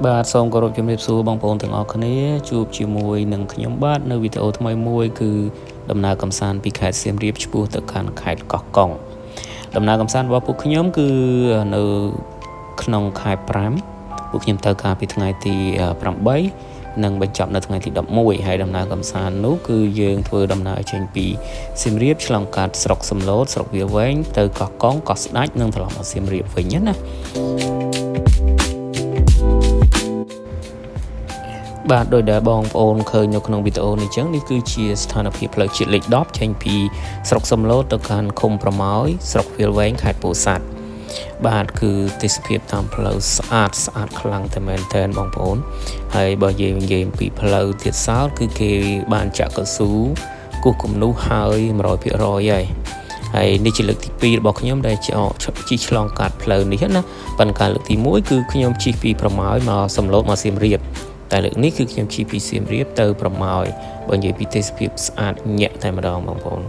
បាទសូមគោរពជំរាបសួរបងប្អូនទាំងអស់គ្នាជួបជាមួយនឹងខ្ញុំបាទនៅវីដេអូថ្មីមួយគឺដំណើរកម្សាន្តពីខេត្តសៀមរាបឆ្ពោះទៅកាន់ខេត្តកោះកុងដំណើរកម្សាន្តរបស់ពួកខ្ញុំគឺនៅក្នុងខែ5ពួកខ្ញុំទៅកាលពីថ្ងៃទី8និងបញ្ចប់នៅថ្ងៃទី11ហើយដំណើរកម្សាន្តនោះគឺយើងធ្វើដំណើរចេញពីសៀមរាបឆ្លងកាត់ស្រុកសំឡូតស្រុកវាវែងទៅកោះកុងកោះស្ដេចនិងត្រឡប់មកសៀមរាបវិញណាបាទដោយដែលបងប្អូនឃើញនៅក្នុងវីដេអូនេះចឹងនេះគឺជាស្ថានភាពផ្លូវជាតិលេខ10ចេញពីស្រុកសំឡូតទៅកាន់ឃុំប្រម៉ោយស្រុកវាលវែងខេត្តពោធិ៍សាត់បាទគឺទេសភាពតាមផ្លូវស្អាតខ្លាំងតែមែនទែនបងប្អូនហើយបើយើងនិយាយពីផ្លូវទៀតសោតគឺគេបានចាក់កស៊ូគោះគំនូសហើយ 100% ហើយនេះជាលើកទី2របស់ខ្ញុំដែលជិះឆ្លងកាត់ផ្លូវនេះណាប៉ុន្តែលើកទី1គឺខ្ញុំជិះពីប្រម៉ោយមកសំឡូតមកសៀមរាបតែលើកនេះគឺខ្ញុំជិះពីសៀមរាបទៅប្រម៉ោយបើនិយាយពីទេសភាពស្អាតញាក់តែម្ដងបងប្អូន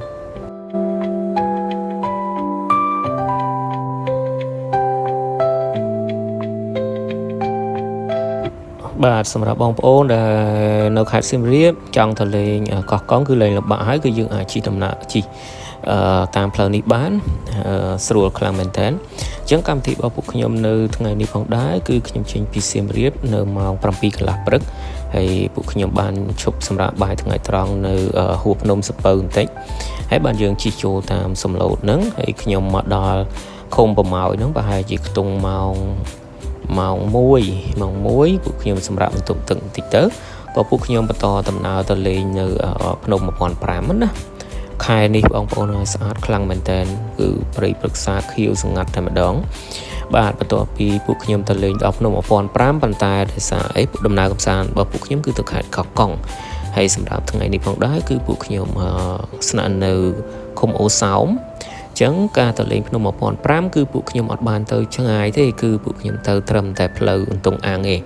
បាទសម្រាប់បងប្អូនដែលនៅខេត្តសៀមរាបចង់ទៅលេងកោះកុងគឺលេងលំបាកហើយគឺយើងអាចជិះដំណើរជិះតាមផ្លូវនេះបានស្រួលខ្លាំងមែនតើអញ្ចឹងកម្មវិធីរបស់ពួកខ្ញុំនៅថ្ងៃនេះផងដែរគឺខ្ញុំចេញពីសៀមរាបនៅម៉ោង 7 កន្លះព្រឹកហើយពួកខ្ញុំបានឈប់សម្រាកបាយថ្ងៃត្រង់នៅហួរភ្នំសពៅបន្តិចហើយបានយើងជិះចូលតាមសំឡូតហ្នឹងហើយខ្ញុំមកដល់ឃុំប្រម៉ោយហ្នឹងប្រហែលជាខ្ទង់ម៉ោង1ពួកខ្ញុំសម្រាប់បន្ទប់ទឹកបន្តិចទៅក៏ពួកខ្ញុំបន្តដំណើរទៅលេងនៅភ្នំ1500ណាខែនេះបងប្អូនស្អាតខ្លាំងមែនតើគឺព្រៃព្រឹក្សាខៀវស្ងាត់តែម្ដងបាទបន្ទាប់ពីពួកខ្ញុំទៅលេងដល់ភ្នំ1500ប៉ុន្តែដោយសារដំណើរកម្សាន្តរបស់ពួកខ្ញុំគឺទៅខេត្តកោះកុងហើយសម្រាប់ថ្ងៃនេះផងដែរគឺពួកខ្ញុំស្នាក់នៅឃុំអូសោមចឹងការទៅលេងភ្នំ1500គឺពួកខ្ញុំអត់បានទៅឆ្ងាយទេគឺពួកខ្ញុំទៅត្រឹមតែផ្លូវអន្ទង់អាំងឯង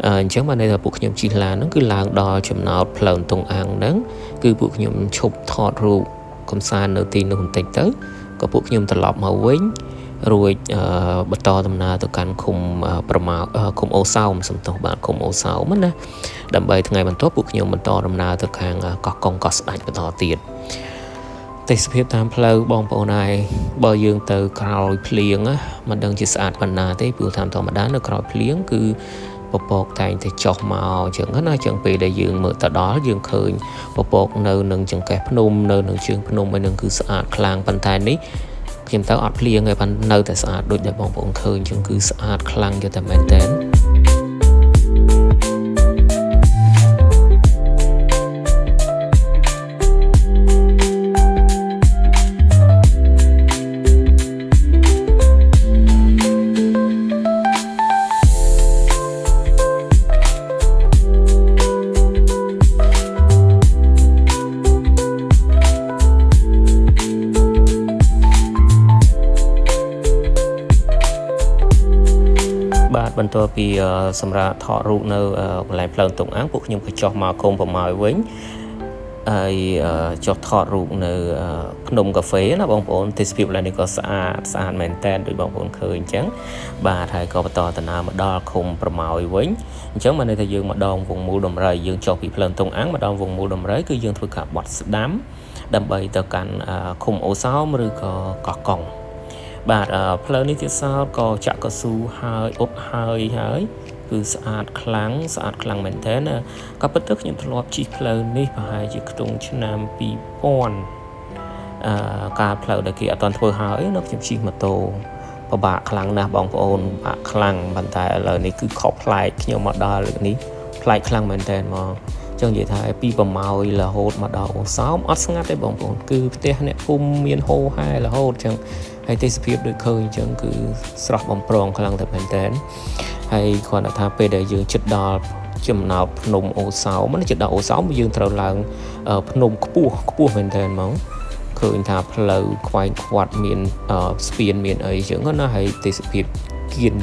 អញ្ចឹងបានន័យថាពួកខ្ញុំជិះឡានហ្នឹងគឺឡើងដល់ចំណោតផ្លូវអន្ទង់អាំងហ្នឹងគឺពួកខ្ញុំឈប់ថតរូបកំសាន្តនៅទីនោះបន្តិចទៅក៏ពួកខ្ញុំត្រឡប់មកវិញរួចបន្តដំណើរទៅកាន់ឃុំប្រម៉ោឃុំអូសោមសំទោសបាទឃុំអូសោមណាដើម្បីថ្ងៃបន្ទាប់ពួកខ្ញុំបន្តដំណើរទៅខាងកោះកុងកោះស្ដេចបន្តទៀតទេសភាពតាមផ្លូវបងប្អូនហើយបើយើងទៅក្រោយភ្លៀងមិនដឹងជាស្អាតប៉ុណ្ណាទេព្រោះតាមធម្មតានៅក្រោយភ្លៀងគឺពពកតែងតែចុះមកអញ្ចឹងណាអញ្ចឹងពេលដែលយើងមើលទៅដល់យើងឃើញពពកនៅនឹងចង្កេះភ្នំនៅនឹងជើងភ្នំហើយនឹងគឺស្អាតខ្លាំងប៉ុន្តែនេះខ្ញុំទៅអត់ភ្លៀងហើយប៉ុន្តែនៅតែស្អាតដូចដែលបងប្អូនឃើញអញ្ចឹងគឺស្អាតខ្លាំងយកតែមែនតើបាទបន្ទាប់ពីសម្រាប់ថតរូបនៅកន្លែងផ្លូវតុងអាំងពួកខ្ញុំក៏ចុះមកឃុំប្រម៉ោយវិញហើយចុះថតរូបនៅភ្នំកាហ្វេណាបងប្អូនទេសភាពឡើយនេះក៏ស្អាតមែនតើដូចបងប្អូនឃើញអញ្ចឹងបាទហើយក៏បន្តដំណើរមកដល់ឃុំប្រម៉ោយវិញអញ្ចឹងបានន័យថាយើងមកដល់វងមូលដំរីយើងចុះពីផ្លូវតុងអាំងមកដល់វងមូលដំរីគឺយើងធ្វើការបត់ស្ដាំដើម្បីទៅកាន់ឃុំអូសោមឬក៏កោះកុងបាទផ្លូវនេះទៀតសោតក៏ចាក់កស៊ូហើយអ៊ុតហើយគឺស្អាតខ្លាំងមែនទែនក៏ពិតទៅខ្ញុំធ្លាប់ជិះផ្លូវនេះប្រហែលជាខ្ទង់ឆ្នាំ2000ការផ្លូវដែលគេអត់ទាន់ធ្វើហើយនៅខ្ញុំជិះម៉ូតូពិបាកខ្លាំងណាស់បងប្អូនពិបាកខ្លាំងប៉ុន្តែឥឡូវនេះគឺខុសប្លែកខ្ញុំមកដល់លើកនេះប្លែកខ្លាំងមែនទែនមកចឹងនិយាយថាពីប្រម៉ោយរហូតមកដល់អូសោមអត់ស្ងាត់ទេបងប្អូនគឺផ្ទះអ្នកភូមិមានហូរហែរហូតចឹងហើយទេសភាពដូចឃើញអញ្ចឹងគឺស្រស់បំព្រងខ្លាំងតែមែនតើហើយគ្រាន់តែថាពេលដែលយើងជិតដល់ចំណោតភ្នំអូសោមជិតដល់អូសោមយើងត្រូវឡើងភ្នំខ្ពស់មែនតើហ្មងឃើញថាផ្លូវខ្វែងខ្វាត់មានស្ពានមានអីអញ្ចឹងណាហើយទេសភាពគៀន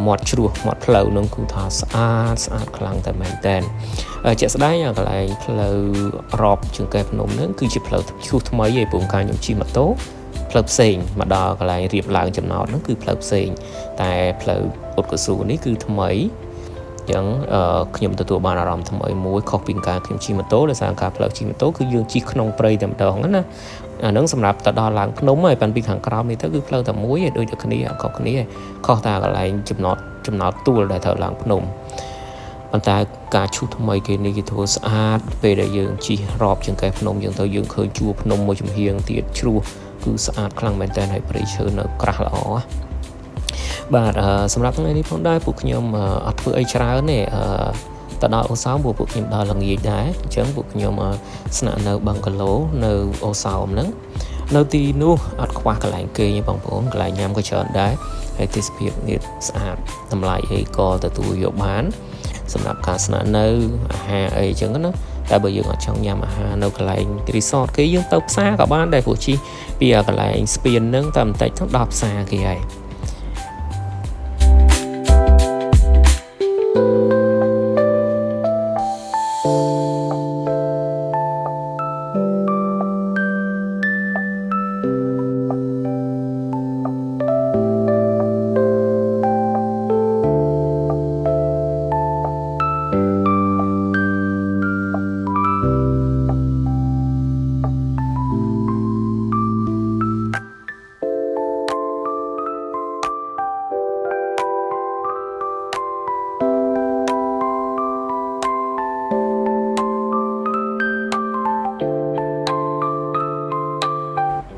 មាត់ជ្រោះមាត់ផ្លូវនឹងគឺថាស្អាតខ្លាំងតែមែនតើជាក់ស្ដែងកន្លែងផ្លូវរាប់ជើងកែភ្នំនឹងគឺជាផ្លូវឈូសថ្មីឯងព្រោះការខ្ញុំជិះម៉ូតូផ្លូវផ្សេងមកដល់កន្លែងរៀបឡើងចំណោតហ្នឹងគឺផ្លូវផ្សេងតែផ្លូវអ៊ុតកស៊ូនេះគឺថ្មី ចឹងខ្ញុំទទួលបានអារម្មណ៍ថ្មីមួយខុសពីការខ្ញុំជិះម៉ូតូដោយសារការផ្លូវជិះម៉ូតូគឺយើងជិះក្នុងព្រៃតែម្ដងណាអាហ្នឹងសម្រាប់ទៅដល់ឡើងភ្នំហើយប៉ាន់ពីខាងក្រោមនេះទៅគឺផ្លូវតែមួយឯងដូចតែគ្នាខុសគ្នាខុសតែកន្លែងចំណោតទួលដែលត្រូវឡើងភ្នំប៉ុន្តែការឈូសថ្មីគេនេះគេធ្វើស្អាតពេលដែលយើងជិះរាប់ជាងកែភ្នំយើងទៅយើងឃើញជួរភ្នំមួយចំហៀងទៀតជ្រោះគឺស្អាតខ្លាំងមែនតើហើយព្រៃឈើនៅក្រាស់ល្អបាទសម្រាប់ថ្ងៃនេះផងដែរពួកខ្ញុំអត់ធ្វើអីច្រើនទេទៅដល់អូសោមពួកខ្ញុំដល់ល្ងាចដែរអញ្ចឹងពួកខ្ញុំស្នាក់នៅបឹងកាឡូនៅអូសោមហ្នឹងនៅទីនោះអត់ខ្វះកន្លែងគេទេបងប្អូនកន្លែងញ៉ាំក៏ច្រើនដែរហើយទេសភាពនេះស្អាតតម្លៃអីក៏ទទួលយកបានសម្រាប់ការស្នាក់នៅអាហារអីអញ្ចឹងណាតែបើយើងអត់ចង់ញ៉ាំអាហារនៅកន្លែងរីសតគេយើងទៅផ្សារក៏បានដែរព្រោះជិះពីកន្លែងស្ពានហ្នឹងតែបន្តិចទៅដល់ផ្សារគេហើយ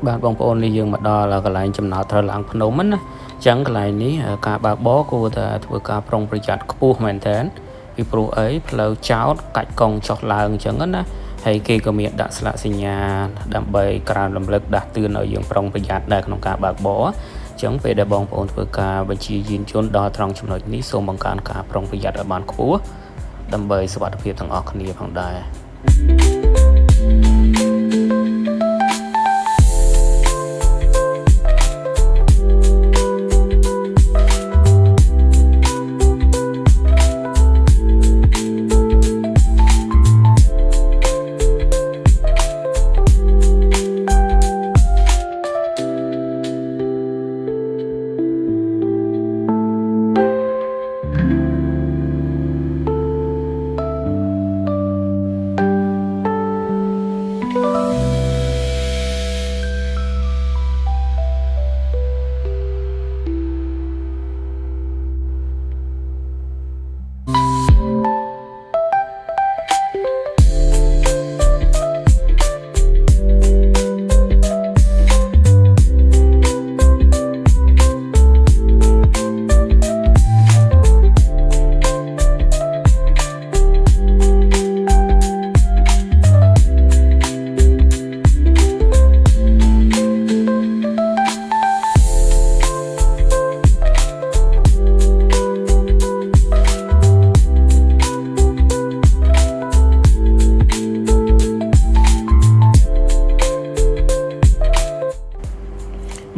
បាទបងប្អូននេះយើងមកដល់កន្លែងចំណោតត្រូវឡើងភ្នំណាអញ្ចឹងកន្លែងនេះការបើកបរគួរតែធ្វើការប្រុងប្រយ័ត្នខ្ពស់មែនតើពីព្រោះអីផ្លូវចោតកាច់កង់ចុះឡើងអញ្ចឹងណាហើយគេក៏មានដាក់ស្លាកសញ្ញាដើម្បីក្រើនរំលឹកដាស់តឿនឲ្យយើងប្រុងប្រយ័ត្នដែរក្នុងការបើកបរអញ្ចឹងពេលដែលបងប្អូនធ្វើការបញ្ជាយានយន្តដល់ត្រង់ចំណុចនេះសូមបង្កើនការប្រុងប្រយ័ត្នឲ្យបានខ្ពស់ដើម្បីសុវត្ថិភាពទាំងអស់គ្នាផងដែរ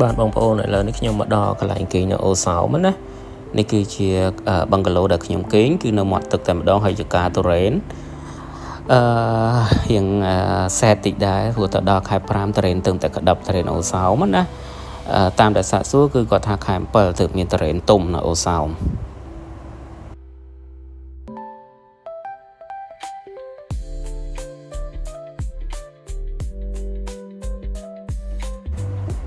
បាទបងប្អូនឥឡូវនេះខ្ញុំមកដល់កន្លែងគេងនៅអូសោមណានេះគឺជាបឹងកាឡូដែលខ្ញុំគេងគឺនៅមាត់ទឹកតែម្ដងហើយជាការទុរេនរៀងសែតតិចដែរព្រោះទៅដល់ខែ5ទុរេនទៅតែក្តាប់ទុរេនអូសោមណាតាមដែលសាកសួរគឺគាត់ថាខែ7ទើបមានទុរេនទុំនៅអូសោម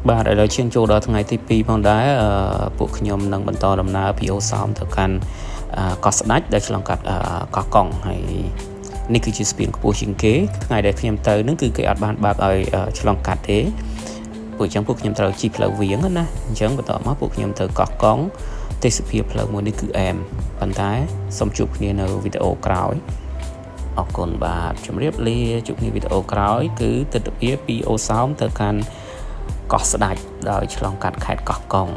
បាទឥឡូវឈានចូលដល់ថ្ងៃទី2ផងដែរពួកខ្ញុំនឹងបន្តដំណើរពីអូសោមទៅកាន់កោះស្ដេចដែលឆ្លងកាត់កោះកុងហើយនេះគឺជាស្ពានខ្ពស់ជាងគេថ្ងៃដែលខ្ញុំទៅនឹងគឺគេអត់បានបើកឲ្យឆ្លងកាត់ទេពួកអញ្ចឹងពួកខ្ញុំត្រូវជិះផ្លូវវាងណាអញ្ចឹងបន្តមកពួកខ្ញុំទៅកោះកុងទេសភាពផ្លូវមួយនេះគឺអែមប៉ុន្តែសូមជួបគ្នានៅវីដេអូក្រោយអរគុណបាទជម្រាបលាជួបគ្នាវីដេអូក្រោយគឺទិដ្ឋភាពពីអូសោមទៅកាន់កោះស្ដេចដោយឆ្លងកាត់ខេត្តកោះកុង